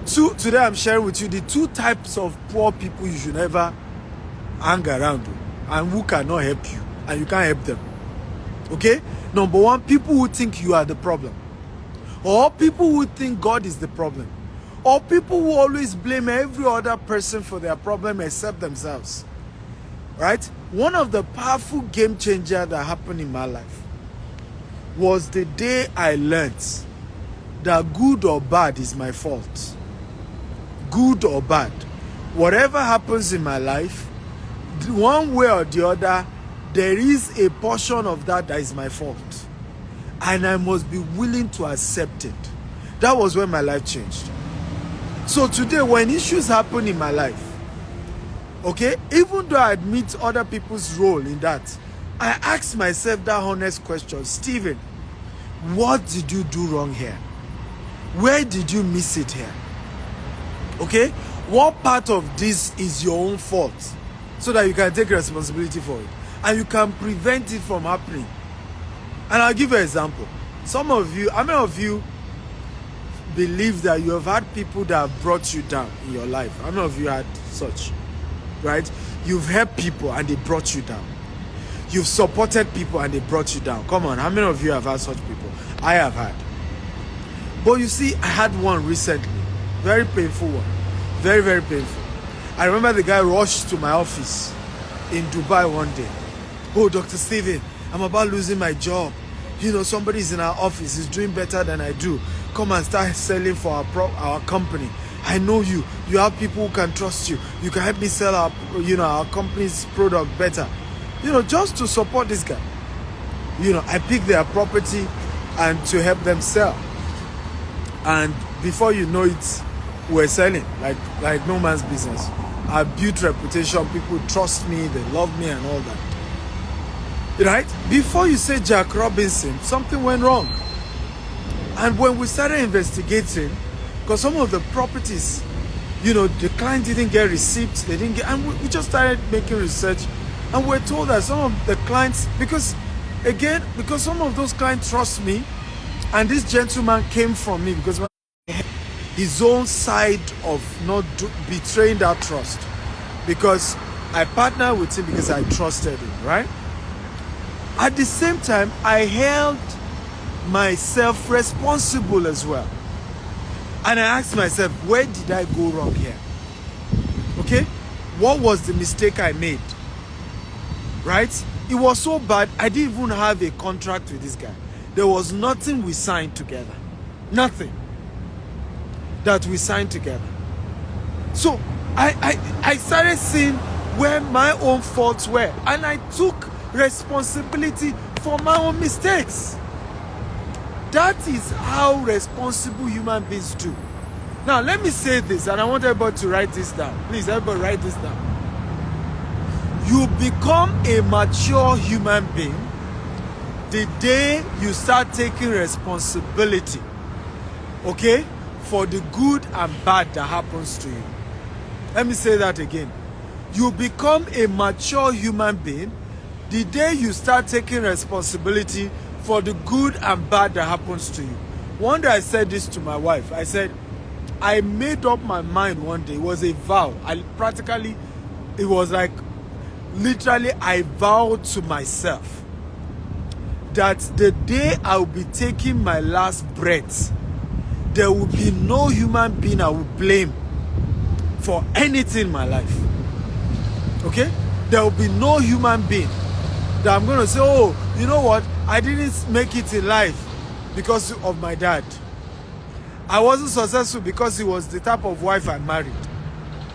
today I'm sharing with you the 2 types of poor people you should never hang around with, and who cannot help you and you can't help them. Okay? Number 1, people who think you are the problem, or people who think God is the problem, or people who always blame every other person for their problem except themselves. Right? One of the powerful game changer that happened in my life was the day I learned that good or bad is my fault. Good or bad, whatever happens in my life, one way or the other, there is a portion of that is my fault, and I must be willing to accept it. That was when my life changed. So today, when issues happen in my life, okay, even though I admit other people's role in that, I ask myself that honest question: Stephen, what did you do wrong here? Where did you miss it here? Okay, what part of this is your own fault, so that you can take responsibility for it and you can prevent it from happening. And I'll give you an example. Some of you, how many of you believe that you have had people that have brought you down in your life? How many of you had such? Right? You've helped people and they brought you down. You've supported people and they brought you down. Come on, how many of you have had such people? I have had. But you see, I had one recently. Very painful one. Very, very painful. I remember the guy rushed to my office in Dubai one day. Oh, Dr. Stephen, I'm about losing my job. You know, somebody's in our office, is doing better than I do. Come and start selling for our company. I know you. You have people who can trust you. You can help me sell our company's product better. Just to support this guy. I pick their property and to help them sell. And before you know it, we're selling like no man's business. I built reputation. People trust me. They love me and all that. Right? Before you say Jack Robinson, something went wrong. And when we started investigating, because some of the properties, the client didn't get receipts, they didn't get, and we just started making research, and we're told that some of the clients, because some of those clients trust me, and this gentleman came from me because his own side of not betraying that trust, because I partnered with him because I trusted him, right? At the same time, I held myself responsible as well. And I asked myself, where did I go wrong here? Okay? What was the mistake I made? Right? It was so bad, I didn't even have a contract with this guy. There was nothing we signed together. Nothing that we signed together. So I started seeing where my own faults were, and I took responsibility for my own mistakes. That is how responsible human beings do. Now, let me say this, and I want everybody to write this down. Please, everybody write this down. You become a mature human being the day you start taking responsibility, okay, for the good and bad that happens to you. Let me say that again. You become a mature human being the day you start taking responsibility for the good and bad that happens to you. One day I said this to my wife. I said, I made up my mind one day. It was a vow. It was like, literally, I vowed to myself that the day I will be taking my last breath, there will be no human being I will blame for anything in my life. Okay? There will be no human being that I'm going to say, oh, you know what? I didn't make it in life because of my dad. I wasn't successful because he was the type of wife I married.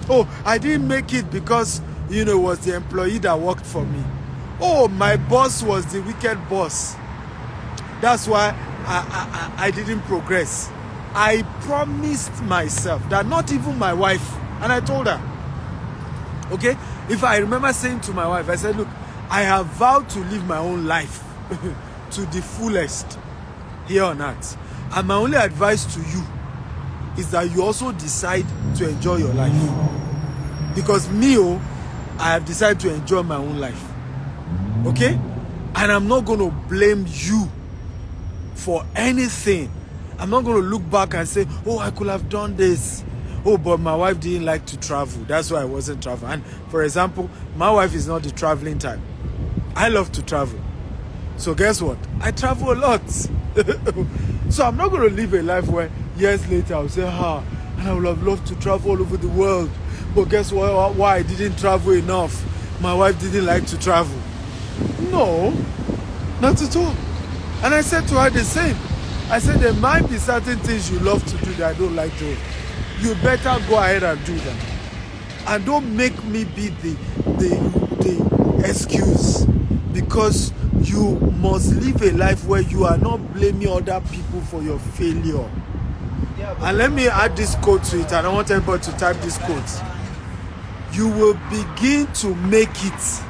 Oh, I didn't make it because, it was the employee that worked for me. Oh, my boss was the wicked boss. That's why I didn't progress. I promised myself that not even my wife, and I told her, okay, if I remember saying to my wife, I said, look, I have vowed to live my own life to the fullest here on earth. And my only advice to you is that you also decide to enjoy your life. Because I have decided to enjoy my own life. Okay? And I'm not going to blame you for anything. I'm not going to look back and say, oh, I could have done this. Oh, but my wife didn't like to travel. That's why I wasn't traveling. And for example, my wife is not the traveling type. I love to travel. So guess what? I travel a lot. So I'm not going to live a life where years later I'll say, and I would have loved to travel all over the world. But guess what? Why I didn't travel enough? My wife didn't like to travel. No, not at all. And I said to her the same. I said there might be certain things you love to do that I don't like to do. You better go ahead and do them. And don't make me be the excuse, because you must live a life where you are not blaming other people for your failure. And let me add this quote to it, and I want everybody to type this quote. You will begin to make it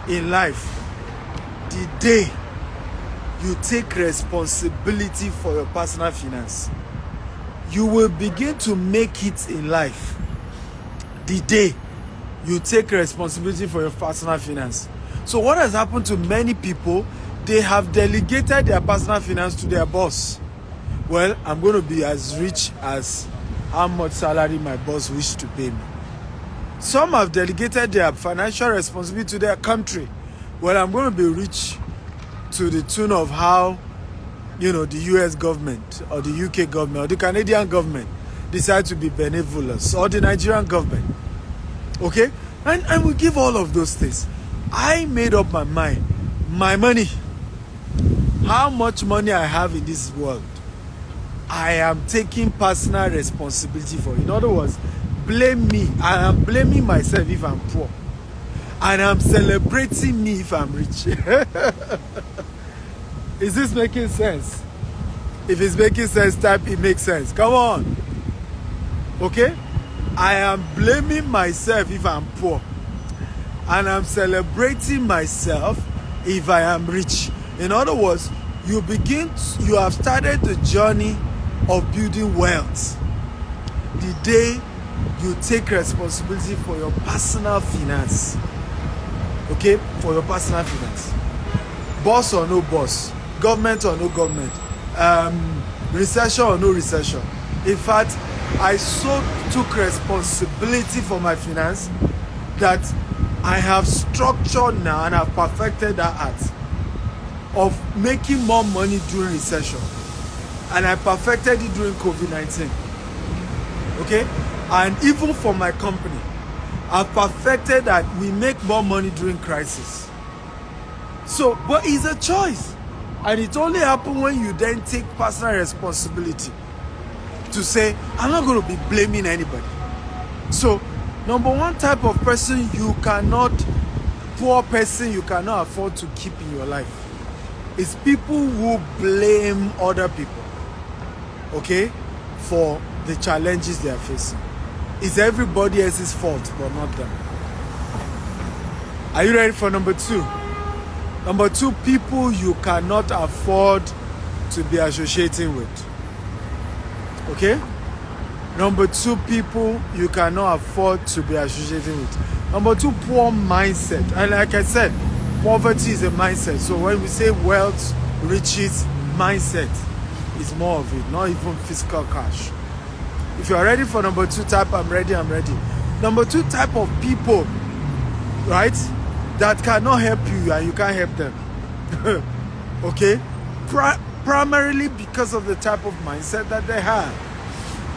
in life the day you take responsibility for your personal finance. You will begin to make it in life the day you take responsibility for your personal finance. So what has happened to many people? They have delegated their personal finance to their boss. Well, I'm going to be as rich as how much salary my boss wished to pay me. Some have delegated their financial responsibility to their country. Well, I'm going to be rich to the tune of how, the US government or the UK government or the Canadian government decide to be benevolent, or the Nigerian government. Okay? And we give all of those things. I made up my mind. My money, how much money I have in this world, I am taking personal responsibility for. In other words, blame me. I am blaming myself if I'm poor. And I'm celebrating me if I'm rich. Is this making sense? If it's making sense, type it makes sense. Come on. Okay? I am blaming myself if I'm poor. And I'm celebrating myself if I am rich. In other words, you have started the journey of building wealth the day you take responsibility for your personal finance. Okay? For your personal finance. Boss or no boss, government or no government, recession or no recession. In fact, I so took responsibility for my finance that I have structured now and have perfected that art of making more money during recession. And I perfected it during COVID-19. Okay? And even for my company, I've perfected that we make more money during crisis. So, but it's a choice. And it only happens when you then take personal responsibility to say, I'm not going to be blaming anybody. So, number one type of person poor person you cannot afford to keep in your life is people who blame other people, okay, for the challenges they are facing. It's everybody else's fault, but not them. Are you ready for number two? Number two, people you cannot afford to be associating with. Okay? Number two, people you cannot afford to be associating with. Number two, poor mindset. And like I said, poverty is a mindset. So when we say wealth, riches, mindset is more of it, not even physical cash. If you are ready for number two type, I'm ready. Number two type of people, right, that cannot help you and you can't help them. Okay? Primarily because of the type of mindset that they have.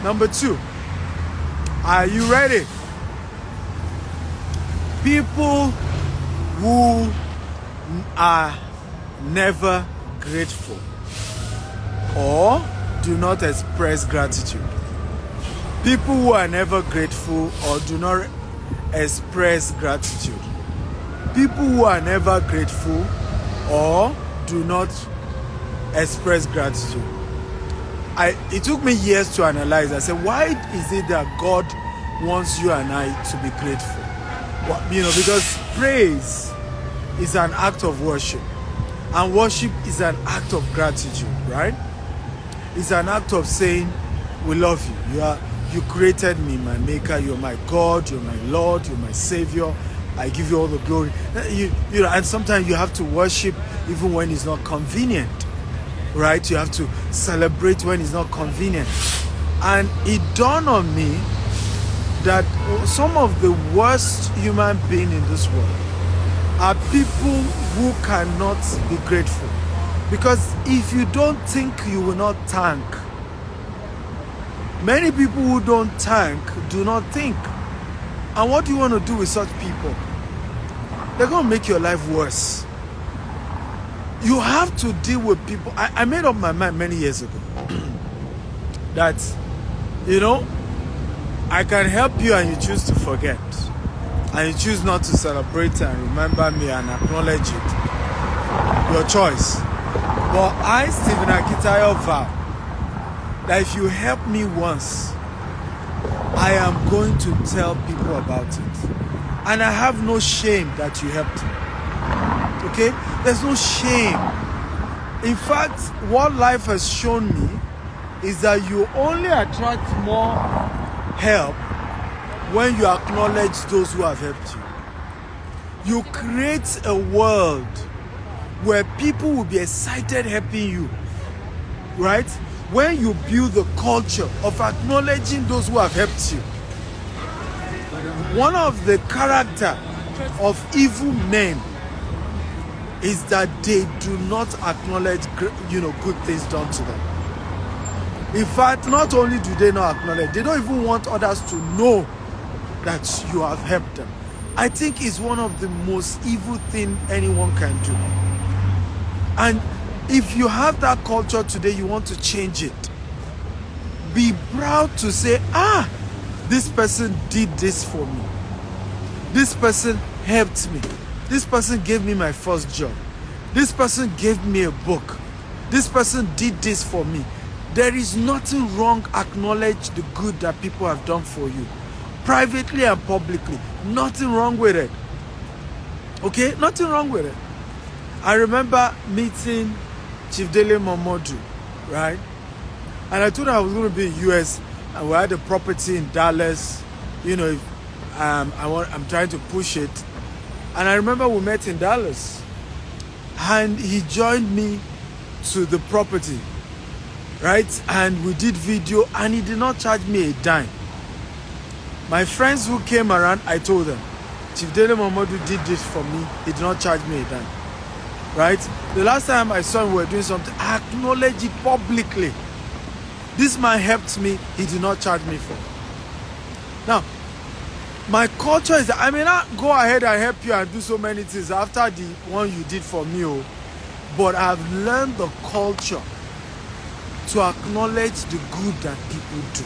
Number two, are you ready? People who are never grateful or do not express gratitude. People who are never grateful or do not express gratitude. People who are never grateful or do not express gratitude. It took me years to analyze. I said, why is it that God wants you and I to be grateful? Well, because praise is an act of worship. And worship is an act of gratitude, right? It's an act of saying, we love you. You created me, my maker. You're my God. You're my Lord. You're my Savior. I give you all the glory. And sometimes you have to worship even when it's not convenient. right? You have to celebrate when it's not convenient. And it dawned on me that some of the worst human beings in this world are people who cannot be grateful. Because if you don't think, you will not thank. Many people who don't thank do not think. And what do you want to do with such people? They're going to make your life worse. You have to deal with people. I made up my mind many years ago that, you know, I can help you and you choose to forget. And you choose not to celebrate and remember me and acknowledge it. Your choice. But I, Stephen Akitayo, vow that if you help me once, I am going to tell people about it. And I have no shame that you helped me. Okay? There's no shame. In fact, what life has shown me is that you only attract more help when you acknowledge those who have helped you. You create a world where people will be excited helping you, right? When you build the culture of acknowledging those who have helped you. One of the character of evil men is that they do not acknowledge, good things done to them. In fact, not only do they not acknowledge, they don't even want others to know that you have helped them. I think it's one of the most evil things anyone can do. And if you have that culture today, you want to change it. Be proud to say, this person did this for me. This person helped me. This person gave me my first job. This person gave me a book. This person did this for me. There is nothing wrong. Acknowledge the good that people have done for you. Privately and publicly. Nothing wrong with it. Okay? Nothing wrong with it. I remember meeting Chief Dele Momodu, right? And I told him I was going to be in the US and we had a property in Dallas. You know, I'm trying to push it. And I remember we met in Dallas. And he joined me to the property, right? And we did video and he did not charge me a dime. My friends who came around, I told them, Chief Dele Momodu did this for me. He did not charge me a dime. Right? The last time I saw him, we were doing something, I acknowledged it publicly. This man helped me, he did not charge me for. Now, my culture is that I may not go ahead and help you and do so many things after the one you did for me, but I've learned the culture to acknowledge the good that people do.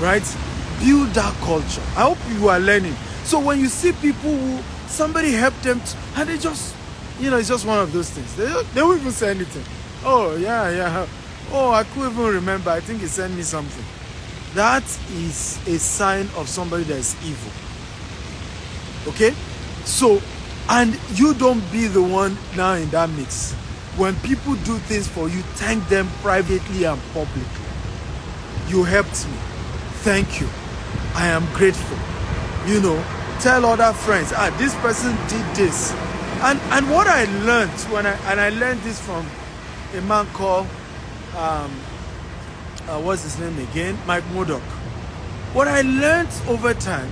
Right? Build that culture. I hope you are learning. So when you see people who somebody helped them and they just, it's just one of those things. They won't even say anything. Oh, yeah. Oh, I couldn't even remember. I think he sent me something. That is a sign of somebody that is evil. Okay? So, and you don't be the one now in that mix. When people do things for you, thank them privately and publicly. You helped me. Thank you. I am grateful. Tell other friends, this person did this. And what I learned I learned this from a man called what's his name again? Mike Murdoch. What I learned over time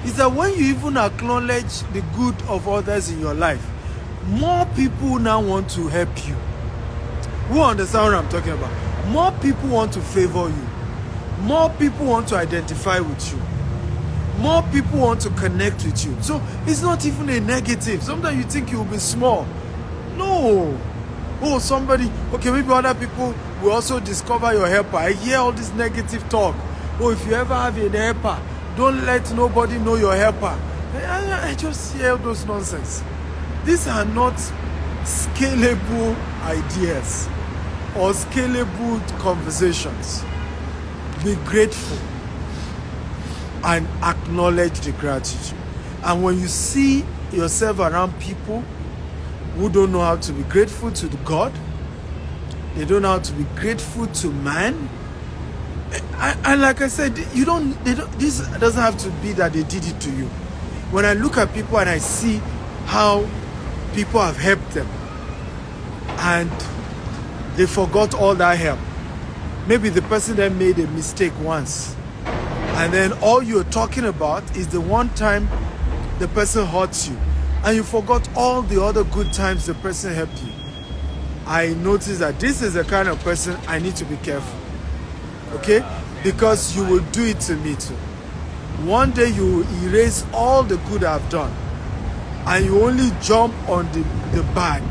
is that when you even acknowledge the good of others in your life, more people now want to help you. Who understand what I'm talking about? More people want to favor you. More people want to identify with you. More people want to connect with you. So it's not even a negative. Sometimes you think you'll be small. No. Oh, somebody, okay, maybe other people will also discover your helper. I hear all this negative talk. Oh, if you ever have a helper, don't let nobody know your helper. I just hear those nonsense. These are not scalable ideas or scalable conversations. Be grateful and acknowledge the gratitude. And when you see yourself around people who don't know how to be grateful to God, they don't know how to be grateful to man. And like I said, this doesn't have to be that they did it to you. When I look at people and I see how people have helped them, and they forgot all that help. Maybe the person that made a mistake once, and then all you're talking about is the one time the person hurts you, and you forgot all the other good times the person helped you. I noticed that this is the kind of person I need to be careful. Okay? Because you will do it to me too. One day you will erase all the good I've done, and you only jump on the bad.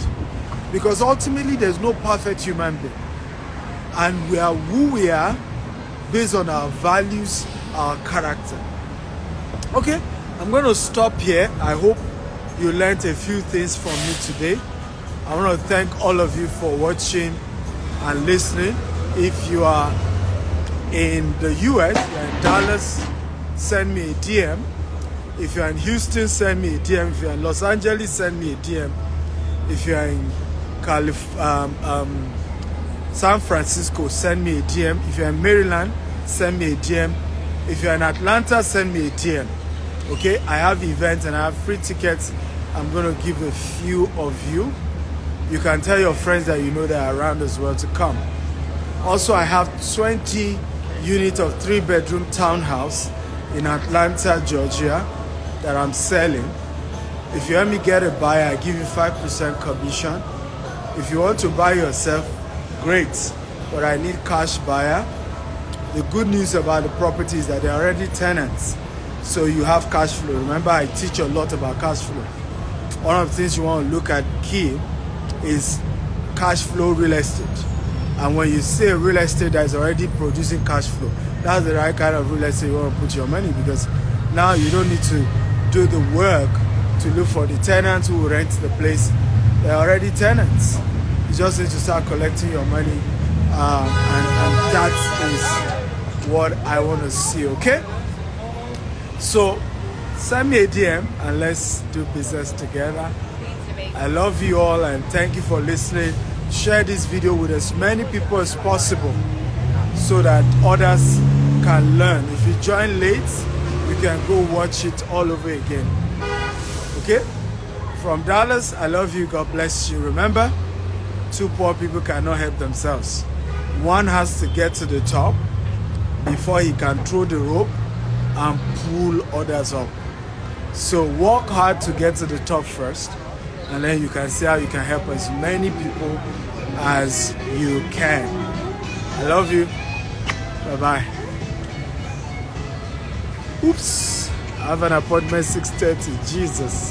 Because ultimately there's no perfect human being. And we are who we are based on our values, our character. Okay? I'm going to stop here. I hope you learned a few things from me today. I want to thank all of you for watching and listening. If you are in the US, you're in Dallas, send me a DM. If you're in Houston, send me a DM. If you're in Los Angeles, send me a DM. If you're in San Francisco, send me a DM. If you're in Maryland, send me a DM. If you're in Atlanta, send me a DM. Okay, I have events and I have free tickets. I'm going to give a few of you. You can tell your friends that you know that are around as well to come. Also, I have 20 units of 3-bedroom townhouse in Atlanta, Georgia that I'm selling. If you help me get a buyer, I give you 5% commission. If you want to buy yourself, great, but I need cash buyer. The good news about the property is that they're already tenants, so you have cash flow. Remember, I teach a lot about cash flow. One of the things you want to look at key is cash flow real estate. And when you say real estate that is already producing cash flow, that's the right kind of real estate you want to put your money, because now you don't need to do the work to look for the tenants who will rent the place. They're already tenants. You just need to start collecting your money, and that is what I want to see, okay? So send me a DM and let's do business together. I love you all and thank you for listening. Share this video with as many people as possible so that others can learn. If you join late, you can go watch it all over again. Okay? From Dallas, I love you. God bless you. Remember, two poor people cannot help themselves. One has to get to the top before he can throw the rope and pull others up. So work hard to get to the top first, and then you can see how you can help as many people as you can. I love you. Bye-bye. Oops. I have an appointment 6:30. Jesus.